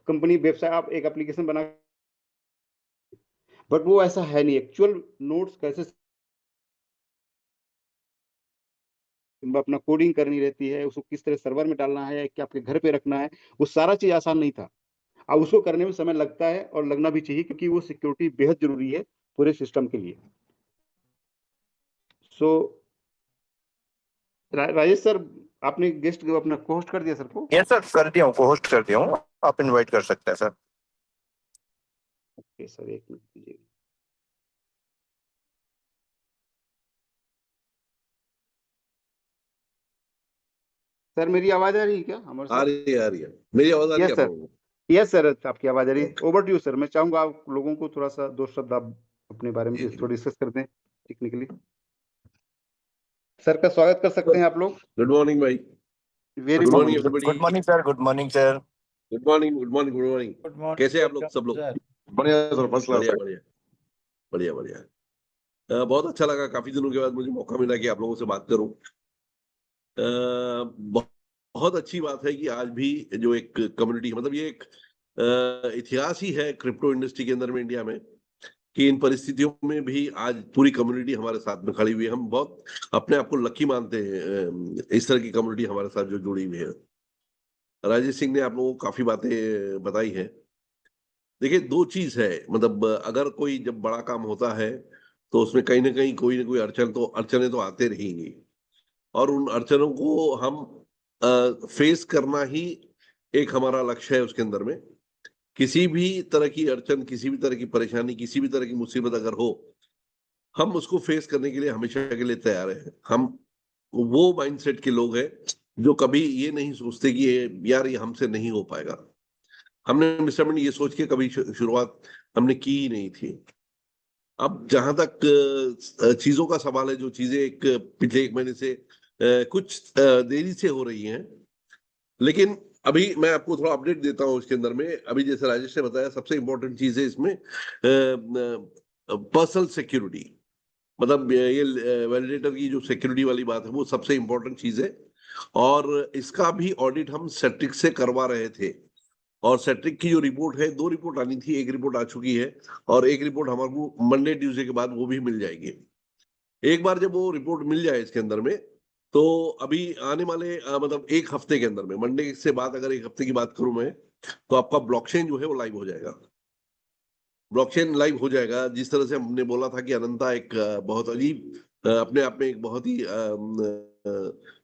कंपनी वेबसाइट, आप एक एप्लीकेशन बना, बट वो ऐसा है नहीं। एक्चुअल नोट्स कैसे अपना कोडिंग करनी रहती है, उसको किस तरह सर्वर में डालना है, कि आपके घर पे रखना है, वो सारा चीज़ आसान नहीं था। अब उसको करने में समय लगता है और लगना भी चाहिए, क्योंकि वो सिक्योरिटी बेहद ज़रूरी है पूरे सिस्टम के लिए। सो राजेश सर, आपने गेस्ट अपना को-होस्ट कर दिया सर को? यस सर, कर दिया हूँ, को होस्ट कर दिया हूँ, आप इनवाइट कर सकते हैं सर। ओके सर, 1 मिनट दीजिए। सर मेरी आवाज़ आ रही है क्या अमर आ सर? रही है, आ रही है। मेरी आवाज आ रही है यस आप सर। लोगों को? यस सर, आपकी आवाज़ आ रही है। Okay. Over to you sir. मैं चाहूँगा आप लोगों को थोड़ा-सा 2 शब्द आप अपने बारे में जी जी। थोड़ा डिस्कस कर दें टेक्निकली। सर का स्वागत कर सकते हैं आप लोग। गुड मॉर्निंग भाई। Very good good morning morning sir. Everybody. Good morning sir, good morning sir. Good morning, good morning, good morning. Good morning कैसे हैं आप लोग, सब लोग? सर। बढ़िया सर, फर्स्ट क्लास बढ़िया है। बढ़िया बढ़िया बढ़िया। बहुत अच्छा लगा, काफी दिनों के बाद मुझे मौका मिला कि आप लोगों से बात करूं। बहुत बहुत अच्छी बात है कि आज भी जो एक कम्युनिटी, मतलब ये एक इतिहास ही है क्रिप्टो इंडस्ट्री के अंदर में, इंडिया में, कि इन परिस्थितियों में भी आज पूरी कम्युनिटी हमारे साथ में खड़ी हुई है। हम बहुत अपने आप को लकी मानते हैं, इस तरह की कम्युनिटी हमारे साथ जो जुड़ी हुई है। राजेश सिंह ने आप लोगों को काफी बातें बताई हैं। देखिए, दो चीज है, मतलब अगर कोई जब बड़ा काम होता है तो उसमें कहीं ना कोई अड़चने तो आते रहेंगी, और उन अड़चनों को हम फेस करना ही एक हमारा लक्ष्य है उसके अंदर में। किसी भी तरह की अड़चन, किसी भी तरह की परेशानी, किसी भी तरह की मुसीबत अगर हो, हम उसको फेस करने के लिए हमेशा के लिए तैयार हैं। हम वो माइंडसेट के लोग हैं जो कभी ये नहीं सोचते कि यार ये हमसे नहीं हो पाएगा। हमने मिस्टर ये सोच के कभी शुरुआत हमने की ही नहीं थी। अब जहां तक चीजों का सवाल है, जो चीजें पिछले 1 महीने से कुछ देरी से हो रही हैं, लेकिन अभी मैं आपको थोड़ा अपडेट देता हूँ इसके अंदर में। अभी जैसे राजेश ने बताया, सबसे इंपॉर्टेंट चीज है इसमें पर्सनल सिक्योरिटी। मतलब ये वैलिडेटर की जो सिक्योरिटी वाली बात है, वो सबसे इंपॉर्टेंट चीज है। और इसका भी ऑडिट हम सेट्रिक से करवा रहे थे, और सेट्रिक की जो रिपोर्ट है, 2 रिपोर्ट आनी थी, एक रिपोर्ट आ चुकी है, और एक रिपोर्ट हमारे को मंडे ट्यूसडे के बाद वो भी मिल जाएगी। एक बार जब वो रिपोर्ट मिल जाए इसके अंदर में, तो अभी आने वाले मतलब 1 हफ्ते के अंदर में, मंडे से बाद अगर 1 हफ्ते की बात करूं मैं, तो आपका ब्लॉकचेन जो है वो लाइव हो जाएगा। ब्लॉकचेन लाइव हो जाएगा। जिस तरह से हमने बोला था कि अनंता एक बहुत अजीब, अपने आप में एक बहुत ही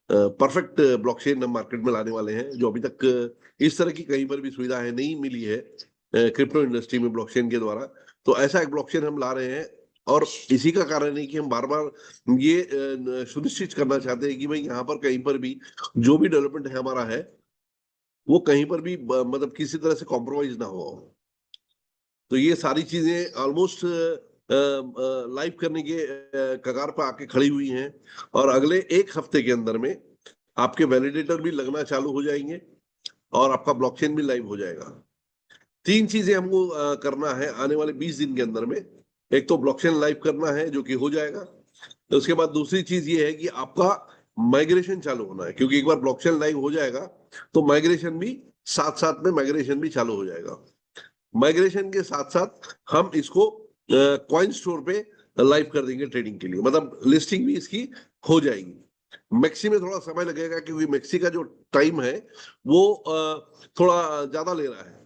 परफेक्ट ब्लॉकचेन हम मार्केट में लाने वाले हैं, जो अभी तक इस तरह की कहीं पर भी सुविधा है नहीं मिली है क्रिप्टो इंडस्ट्री में ब्लॉकचेन के द्वारा। तो ऐसा एक ब्लॉकचेन हम ला रहे हैं, और इसी का कारण है कि हम बार बार ये सुनिश्चित करना चाहते हैं कि भाई यहाँ पर कहीं पर भी जो भी डेवलपमेंट है हमारा है, वो कहीं पर भी मतलब किसी तरह से कॉम्प्रोमाइज ना हो। तो ये सारी चीजें ऑलमोस्ट लाइव करने के कगार पर आके खड़ी हुई हैं, और अगले 1 हफ्ते के अंदर में आपके वैलिडेटर भी लगना चालू हो जाएंगे, और आपका ब्लॉकचेन भी लाइव हो जाएगा। 3 चीजें हमको करना है आने वाले 20 दिन के अंदर में। एक तो ब्लॉकचेन लाइव करना है, जो कि हो जाएगा। तो उसके बाद दूसरी चीज ये है कि आपका माइग्रेशन चालू होना है, क्योंकि एक बार ब्लॉकचेन लाइव हो जाएगा तो माइग्रेशन भी साथ साथ में माइग्रेशन भी चालू हो जाएगा। माइग्रेशन के साथ साथ हम इसको कॉइन स्टोर पे लाइव कर देंगे ट्रेडिंग के लिए, मतलब लिस्टिंग भी इसकी हो जाएगी। मैक्सी में थोड़ा समय लगेगा, क्योंकि मैक्सी का जो टाइम है वो थोड़ा ज्यादा ले रहा है,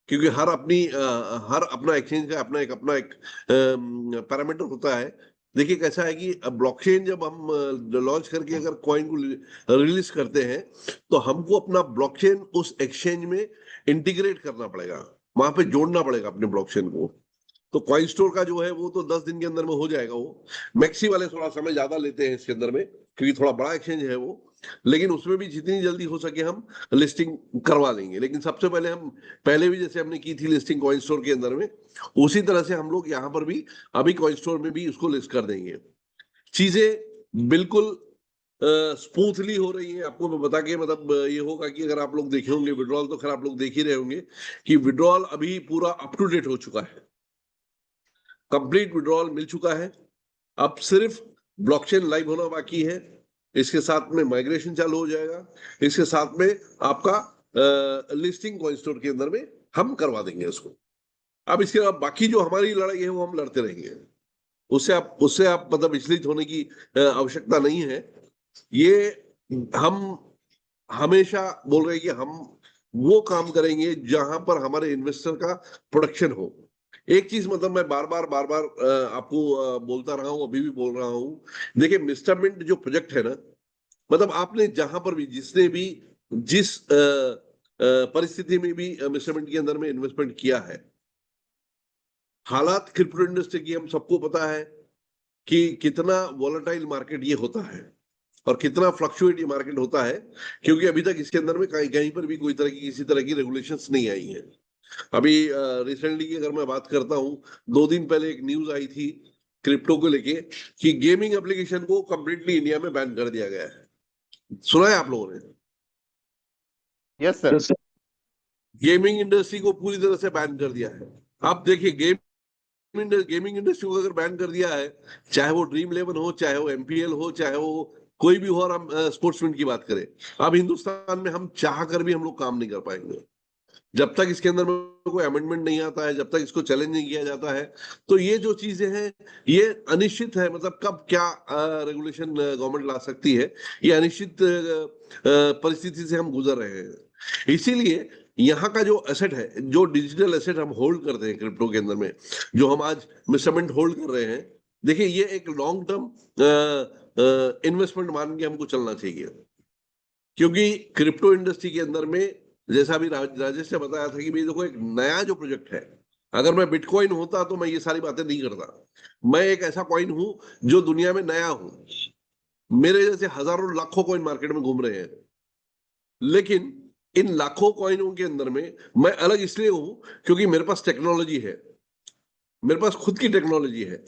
क्योंकि हर अपना एक्सचेंज का अपना एक पैरामीटर होता है। देखिए कैसा है कि ब्लॉकचेन जब हम लॉन्च करके अगर कॉइन को रिलीज करते हैं, तो हमको अपना ब्लॉकचेन उस एक्सचेंज में इंटीग्रेट करना पड़ेगा, वहां पे जोड़ना पड़ेगा अपने ब्लॉकचेन को। तो कॉइन स्टोर का जो है वो तो 10 दिन के अंदर में हो जाएगा। वो मैक्सी वाले थोड़ा समय ज्यादा लेते हैं इसके अंदर में, क्योंकि थोड़ा बड़ा एक्सचेंज है वो, लेकिन उसमें भी जितनी जल्दी हो सके हम लिस्टिंग करवा लेंगे। लेकिन सबसे पहले हम, पहले भी जैसे हमने की थी लिस्टिंग कॉइन स्टोर के अंदर में, उसी तरह से हम लोग यहाँ पर भी अभी कॉइन स्टोर में भी उसको लिस्ट कर देंगे। चीजें बिल्कुल स्मूथली हो रही है। आपको मैं बता के मतलब ये होगा कि अगर आप लोग देखे होंगे विड्रॉल, तो खैर आप लोग देख ही रहे होंगे कि विड्रॉल अभी पूरा अप टू डेट हो चुका है, कंप्लीट विड्रॉल मिल चुका है। अब सिर्फ ब्लॉकचेन लाइव होना बाकी है, इसके साथ में माइग्रेशन चालू हो जाएगा, इसके साथ में आपका लिस्टिंग कॉइन स्टोर के अंदर में हम करवा देंगे उसको। अब इसके बाद बाकी जो हमारी लड़ाई है वो हम लड़ते रहेंगे, उससे आप मतलब विचलित होने की आवश्यकता नहीं है। ये हम हमेशा बोल रहे हैं कि हम वो काम करेंगे जहां पर हमारे इन्वेस्टर का प्रोडक्शन हो। एक चीज मतलब मैं बार बार आपको बोलता रहा हूं, अभी भी बोल रहा हूं। देखिए मिस्टर मिंट जो प्रोजेक्ट है ना, मतलब आपने जहां पर भी जिसने भी जिस परिस्थिति में भी मिस्टर मिंट के अंदर में इन्वेस्टमेंट किया है, हालात क्रिप्टो इंडस्ट्री की हम सबको पता है कि कितना वॉलेटाइल मार्केट ये होता है और कितना फ्लक्चुएट ये मार्केट होता है, क्योंकि अभी तक इसके अंदर में कहीं कहीं पर भी कोई तरह की किसी तरह की रेगुलेशंस नहीं आई है। अभी रिसेंटली की अगर मैं बात करता हूं, 2 दिन पहले एक न्यूज आई थी क्रिप्टो को लेके कि गेमिंग एप्लीकेशन को कंप्लीटली इंडिया में बैन कर दिया गया है। सुना है आप लोगों ने? Yes sir. गेमिंग इंडस्ट्री को पूरी तरह से बैन कर दिया है। आप देखिए गेमिंग इंडस्ट्री को अगर बैन कर दिया है, चाहे वो ड्रीम 11 हो, चाहे वो एमपीएल हो, चाहे वो कोई भी हो, और हम स्पोर्ट्समैन की बात करें, अब हिंदुस्तान में हम चाह कर भी हम लोग काम नहीं कर पाएंगे जब तक इसके अंदर में कोई अमेंडमेंट नहीं आता है, जब तक इसको चैलेंज नहीं किया जाता है। तो ये जो चीजें हैं ये अनिश्चित है, मतलब कब क्या रेगुलेशन गवर्नमेंट ला सकती है, ये अनिश्चित परिस्थिति से हम गुजर रहे हैं। इसीलिए यहाँ का जो एसेट है, जो डिजिटल एसेट हम होल्ड करते हैं क्रिप्टो के अंदर में, जो हम आज मेजरमेंट होल्ड कर रहे हैं, देखिए ये एक लॉन्ग टर्म इन्वेस्टमेंट मान के हमको चलना चाहिए। क्योंकि क्रिप्टो इंडस्ट्री के अंदर में, जैसा अभी राजेश ने बताया था कि भाई देखो एक नया जो प्रोजेक्ट है, अगर मैं बिटकॉइन होता तो मैं ये सारी बातें नहीं करता। मैं एक ऐसा कॉइन हूं जो दुनिया में नया हूं, मेरे जैसे हजारों लाखों कॉइन मार्केट में घूम रहे हैं, लेकिन इन लाखों कॉइनों के अंदर में मैं अलग इसलिए हूं क्योंकि मेरे पास टेक्नोलॉजी है, मेरे पास खुद की टेक्नोलॉजी है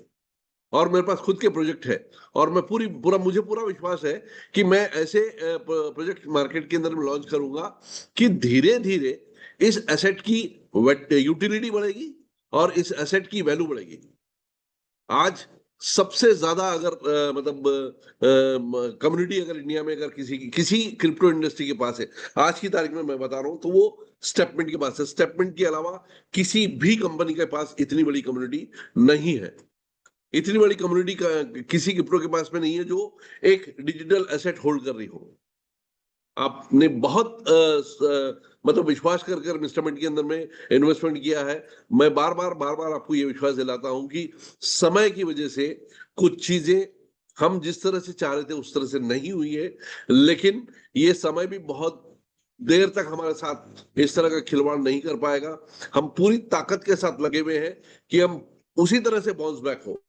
और मेरे पास खुद के प्रोजेक्ट है, और मैं मुझे पूरा विश्वास है कि मैं ऐसे प्रोजेक्ट मार्केट के अंदर में लॉन्च करूंगा कि धीरे धीरे इस एसेट की यूटिलिटी बढ़ेगी और इस एसेट की वैल्यू बढ़ेगी। आज सबसे ज्यादा अगर मतलब कम्युनिटी अगर इंडिया में अगर किसी क्रिप्टो इंडस्ट्री के पास है आज की तारीख में, मैं बता रहा हूं, तो वो स्टेपमिंट के पास है। स्टेपमिंट के अलावा किसी भी कंपनी के पास इतनी बड़ी कम्युनिटी नहीं है, इतनी बड़ी कम्युनिटी का किसी क्रिप्टो के पास में नहीं है जो एक डिजिटल एसेट होल्ड कर रही हो। आपने बहुत मतलब विश्वास कर मिस्टर मिंट के अंदर में इन्वेस्टमेंट किया है। मैं बार बार आपको ये विश्वास दिलाता हूं कि समय की वजह से कुछ चीजें हम जिस तरह से चाह रहे थे उस तरह से नहीं हुई है, लेकिन ये समय भी बहुत देर तक हमारे साथ इस तरह का खिलवाड़ नहीं कर पाएगा। हम पूरी ताकत के साथ लगे हुए हैं कि हम उसी तरह से बाउंस बैक हो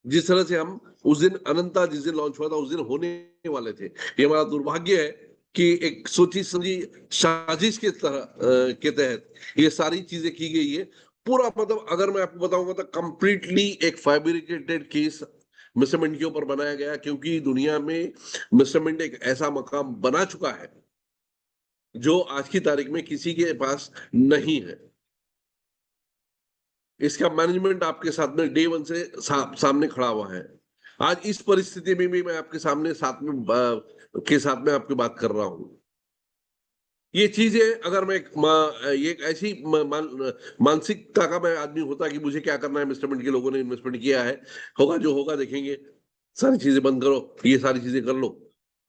जिस तरह से हम उस दिन अनंता जिस दिन लॉन्च हुआ था उस दिन होने वाले थे। ये हमारा दुर्भाग्य है कि एक सोची समझी साजिश के तरह के तहत ये सारी चीजें की गई है। पूरा मतलब अगर मैं आपको बताऊंगा तो कंप्लीटली एक फैब्रिकेटेड केस मिस्टर मिंट के ऊपर बनाया गया, क्योंकि दुनिया में मिस्टर मिंट एक ऐसा मकाम बना चुका है जो आज की तारीख में किसी के पास नहीं है। इसका मैनेजमेंट आपके साथ में डे वन से सामने खड़ा हुआ है। आज इस परिस्थिति में भी मैं आपके सामने के साथ में आपकी बात कर रहा हूं। ये चीजें अगर मैं ये एक ऐसी मानसिकता का मैं आदमी होता कि मुझे क्या करना है, मिस्टरमेंट के लोगों ने इन्वेस्टमेंट किया है, होगा जो होगा देखेंगे, सारी चीजें बंद करो, ये सारी चीजें कर लो,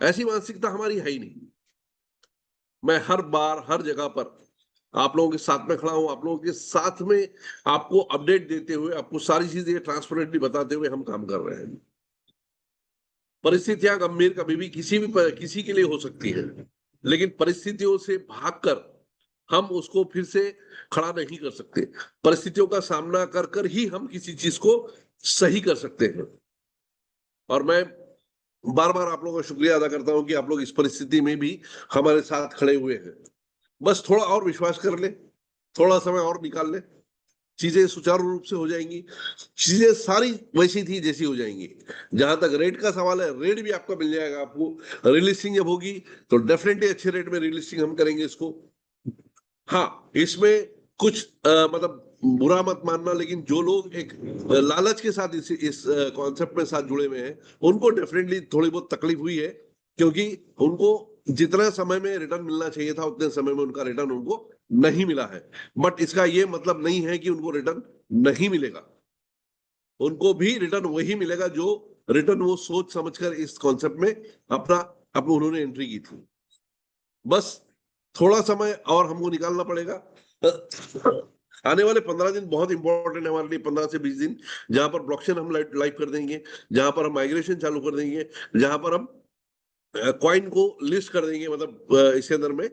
ऐसी मानसिकता हमारी है ही नहीं। मैं हर बार हर जगह पर आप लोगों के साथ में खड़ा हूं, आप लोगों के साथ में आपको अपडेट देते हुए, आपको सारी चीजें ट्रांसपेरेंटली बताते हुए हम काम कर रहे हैं। परिस्थितियां गंभीर कभी भी किसी के लिए हो सकती है, लेकिन परिस्थितियों से भागकर हम उसको फिर से खड़ा नहीं कर सकते। परिस्थितियों का सामना कर कर ही हम किसी चीज को सही कर सकते हैं। और मैं बार बार आप लोगों का शुक्रिया अदा करता हूं कि आप लोग इस परिस्थिति में भी हमारे साथ खड़े हुए हैं। बस थोड़ा और विश्वास कर ले, थोड़ा समय और निकाल ले, चीजें सुचारू रूप से हो जाएंगी, चीजें सारी वैसी थी जैसी हो जाएंगी। जहां तक रेट का सवाल है, रेट भी आपका मिल जाएगा। आपको रिलिस्टिंग जब होगी तो डेफिनेटली अच्छे रेट में रिलिस्टिंग हम करेंगे इसको। हाँ, इसमें कुछ मतलब बुरा मत मानना, लेकिन जो लोग एक लालच के साथ इस कॉन्सेप्ट में साथ जुड़े हुए हैं उनको डेफिनेटली थोड़ी बहुत तकलीफ हुई है, क्योंकि उनको जितना समय में रिटर्न मिलना चाहिए था उतने समय में उनका रिटर्न उनको नहीं मिला है। बट इसका ये मतलब नहीं है कि उनको रिटर्न नहीं मिलेगा। उनको भी रिटर्न वही मिलेगा जो रिटर्न वो सोच समझकर इस कॉन्सेप्ट में अपना उन्होंने एंट्री की थी। बस थोड़ा समय और हमको निकालना पड़ेगा। आने वाले 15 दिन बहुत इंपॉर्टेंट है हमारे लिए, 15 से 20 दिन, जहां पर ब्लॉकचेन हम लाइव कर देंगे, जहां पर हम माइग्रेशन चालू कर देंगे, जहां पर हम कॉइन को लिस्ट कर देंगे, मतलब इसके अंदर में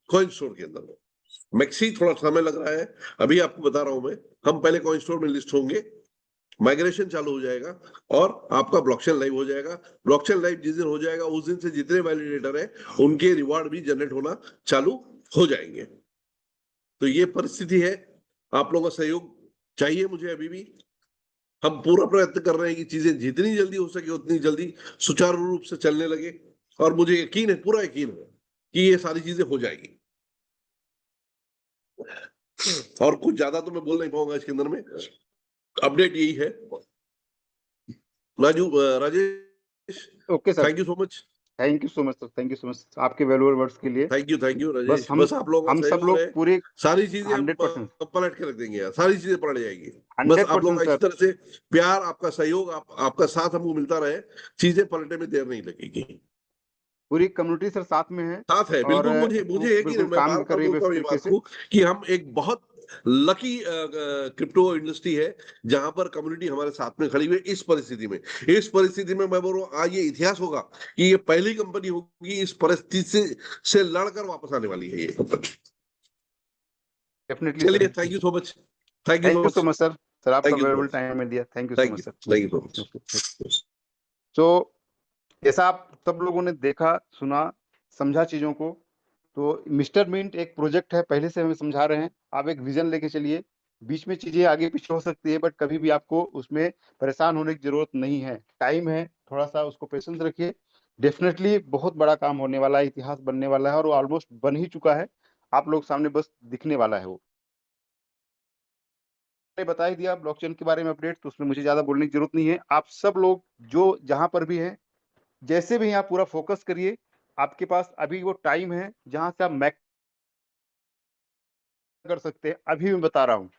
कॉइन स्टोर के अंदर में। मैक्सी थोड़ा समय लग रहा है, अभी आपको बता रहा हूं मैं। हम पहले कॉइन स्टोर में लिस्ट होंगे, माइग्रेशन चालू हो जाएगा और आपका ब्लॉकचेन लाइव हो जाएगा। ब्लॉकचेन लाइव जिस दिन हो जाएगा उस दिन से जितने वैलिडेटर है उनके रिवार्ड भी जनरेट होना चालू हो जाएंगे। तो ये परिस्थिति है, आप लोगों का सहयोग चाहिए मुझे अभी भी। हम पूरा प्रयत्न कर रहे हैं कि चीजें जितनी जल्दी हो सके उतनी जल्दी सुचारू रूप से चलने लगे, और मुझे यकीन है, पूरा यकीन है कि ये सारी चीजें हो जाएगी। और कुछ ज्यादा तो मैं बोल नहीं पाऊंगा इसके अंदर में। अपडेट यही है। Rajesh, okay sir, thank you so much. Thank you so much sir, thank you so much आपके वैल्यूएबल वर्ड्स के लिए। थैंक यू बस राजेश, बस आप लोगों का हम सब सहयोग लोग रहे, पूरे सारी चीजें हम 100% पलट के रख देंगे यार, सारी चीजें पलट जाएगी। बस आप लोगों 100% का इस सर, तरह से प्यार, आपका सहयोग, आपका साथ हमको मिलता रहे, चीजें पलटने में देर नहीं लगेगी। पूरी कम्युनिटी सर साथ में है साथ है, और बिल्कुल। मुझे यकीन है, बिल्कुल मैं काम बार कर बार रही है बोलता हूँ ये तरीके बात से। को कि हम एक बहुत लकी क्रिप्टो इंडस्ट्री है जहां पर कम्युनिटी हमारे साथ में खड़ी हुई है। इस परिस्थिति में मैं बोल रहा हूँ, आज ये इतिहास होगा कि ये पहली कंपनी होगी इस परिस्थिति से लड़कर वापस आने वाली है ये कंपनी। डेफिनेटली सर, चलिए, thank you so much. Thank you thank so you much. So much sir. Sir आपका thank you so valuable much. Time में दिया, thank you so much sir. Thank you so okay. Much. तो जैसा आप सब लोगों ने देखा, सुना, समझा चीजों को, तो मिस्टर मिंट एक प्रोजेक्ट है, पहले से हमें समझा रहे हैं। आप एक विजन लेके चलिए, बीच में चीजें आगे पीछे हो सकती है, बट कभी भी आपको उसमें परेशान होने की जरूरत नहीं है। टाइम है, थोड़ा सा उसको पेशेंस रखिए। डेफिनेटली बहुत बड़ा काम होने वाला है, इतिहास बनने वाला है, और वो ऑलमोस्ट बन ही चुका है। आप लोग सामने बस दिखने वाला है वो। मैंने बता ही दिया ब्लॉकचेन के बारे में अपडेट, तो उसमें मुझे ज्यादा बोलने की जरूरत नहीं है। आप सब लोग जो जहां पर भी हैं, जैसे भी आप पूरा फोकस करिए। आपके पास अभी वो टाइम है जहां से आप मैक्स कर सकते हैं। अभी मैं बता रहा हूँ,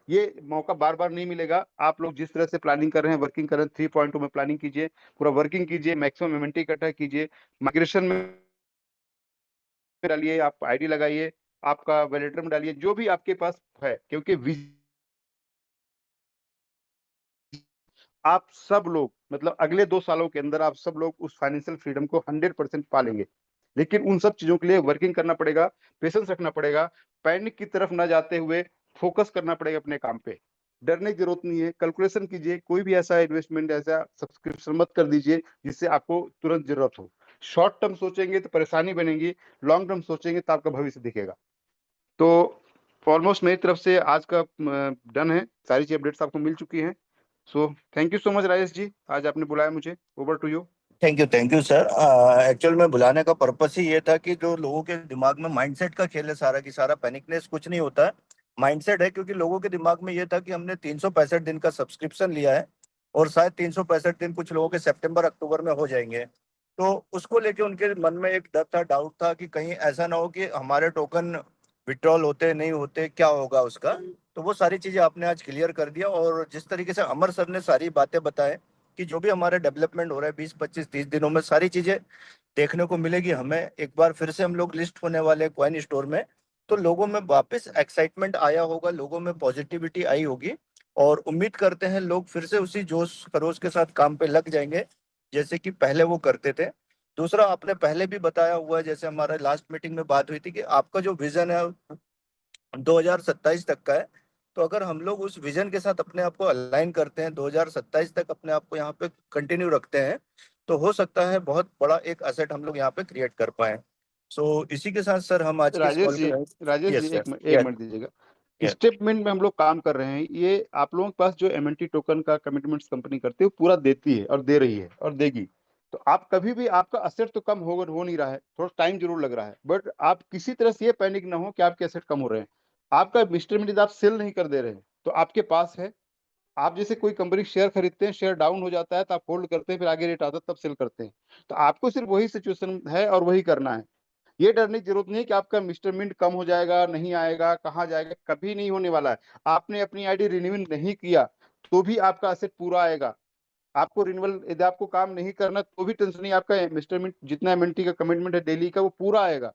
ये मौका बार बार नहीं मिलेगा। आप लोग जिस तरह से प्लानिंग कर रहे हैं, वर्किंग कर रहे हैं, 3.2 में प्लानिंग कीजिए, पूरा वर्किंग कीजिए, मैक्सिमम एमएनटी इकट्ठा कीजिए, माइग्रेशन में डालिए, आप आईडी लगाइए, आपका वैलिडेटर में डालिए, जो भी आपके पास है, क्योंकि आप सब लोग, मतलब अगले 2 सालों के अंदर आप सब लोग उस फाइनेंशियल फ्रीडम को 100% पालेंगे। लेकिन उन सब चीजों के लिए वर्किंग करना पड़ेगा, पेशेंस रखना पड़ेगा, पैनिक की तरफ ना जाते हुए फोकस करना पड़ेगा अपने काम पे। डरने की जरूरत नहीं है, कैलकुलेशन कीजिए, कोई भी ऐसा इन्वेस्टमेंट, ऐसा सब्सक्रिप्शन मत कर दीजिए जिससे आपको तुरंत जरूरत हो। शॉर्ट टर्म सोचेंगे तो परेशानी बनेगी, लॉन्ग टर्म सोचेंगे तो आपका भविष्य दिखेगा। तो ऑलमोस्ट मेरी तरफ से आज का डन है, सारी चीज अपडेट्स आपको मिल चुकी हैं। So thank you so much Rajesh ji, आज आपने बुलाया मुझे। Over to you. Thank you sir. Actual में बुलाने का पर्पस ही ये था कि जो लोगों के दिमाग में माइंडसेट का खेल है सारा की सारा, पैनिकनेस कुछ नहीं होता है, माइंडसेट है। क्योंकि लोगों के दिमाग में ये था कि हमने 365 दिन का सब्सक्रिप्शन लिया है और शायद 365 दिन कुछ लोगों के सितंबर अक्टूबर में हो जाएंगे। तो उसको लेके उनके मन में एक डर था, डाउट था कि कहीं ऐसा ना हो कि हमारे टोकन विड्रॉल होते नहीं होते, क्या होगा उसका। तो वो सारी चीजें आपने आज क्लियर कर दिया। और जिस तरीके से अमर सर ने सारी बातें बताए कि जो भी हमारे डेवलपमेंट हो रहा है 20 25 30 दिनों में सारी चीजें देखने को मिलेगी हमें। एक बार फिर से हम लोग लिस्ट होने वाले कॉइन स्टोर में, तो लोगों में वापस एक्साइटमेंट आया होगा, लोगों में पॉजिटिविटी आई होगी, और उम्मीद करते हैं लोग फिर से उसी जोश खरोश के साथ काम पे लग जाएंगे जैसे कि पहले वो करते थे। दूसरा, आपने पहले भी बताया हुआ है, जैसे हमारे लास्ट मीटिंग में बात हुई थी, कि आपका जो विजन है 2027 तक का है। तो अगर हम लोग उस विजन के साथ अपने आप को अलाइन करते हैं, 2027 तक अपने आप को यहाँ पे कंटिन्यू रखते हैं, तो हो सकता है बहुत बड़ा एक असेट हम लोग यहाँ पे क्रिएट कर पाए। सो इसी के साथ सर हम आज की इस राजेश कॉल जी, को। राजेश जी यस एक सर। एक यस। मिनट दीजिएगा। यस। स्टेटमेंट में हम लोग काम कर रहे हैं, ये आप लोगों के पास जो एमएनटी टोकन का कमिटमेंट्स कंपनी करती है वो पूरा देती है और दे रही है और देगी। तो आप कभी भी, आपका असेट तो कम हो नहीं रहा है, थोड़ा टाइम जरूर लग रहा है, बट आप किसी तरह से ये पैनिक ना हो कि आपके असेट कम हो रहे हैं। आपका मिस्टर मिनिट आप सेल नहीं कर दे रहे हैं, तो आपके पास है। आप जैसे कोई कंपनी शेयर खरीदते हैं, शेयर डाउन हो जाता है तो आप होल्ड करते हैं, फिर आगे रेट आता है तब सेल करते हैं। तो आपको सिर्फ वही सिचुएशन है और वही करना है। ये डरने की जरूरत नहीं है कि आपका मिस्टर मिंट कम हो जाएगा, नहीं आएगा, कहाँ जाएगा, कभी नहीं होने वाला है। आपने अपनी आईडी रिन्यू नहीं किया तो भी आपका असेट पूरा आएगा। आपको रिन्यूअल यदि आपको काम नहीं करना तो भी टेंशन नहीं, आपका इन्वेस्टमेंट जितना एमएनटी का कमिटमेंट है डेली का वो पूरा आएगा।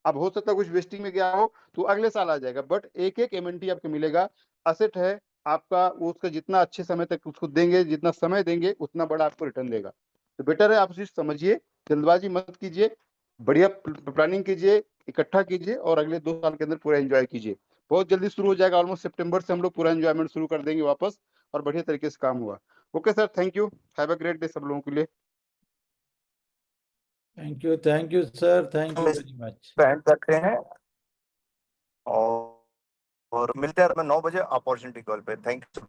अब हो सकता है कुछ वेस्टिंग में गया हो तो अगले साल आ जाएगा, बट एक-एक एमएनटी आपको मिलेगा। एसेट है आपका, वो उसका जितना अच्छे समय तक उसको देंगे, जितना समय देंगे उतना बड़ा आपको रिटर्न देगा। तो बेटर है आप चीज़ समझिए, जल्दबाजी मत कीजिए, बढ़िया प्लानिंग कीजिए, इकट्ठा कीजिए और अगले 2 साल के अंदर पूरा एन्जॉय कीजिए। बहुत जल्दी शुरू हो जाएगा, ऑलमोस्ट सितंबर से हम लोग पूरा एन्जॉयमेंट शुरू कर देंगे वापस और बढ़िया तरीके से काम होगा। Okay sir, thank you. Have a great day सब लोगों के लिए। Thank you sir, thank you हम इस वेरी मच। पे एंड करते हैं और मिलते हैं 9 बजे अपॉर्चुनिटी कॉल पे। Thank you.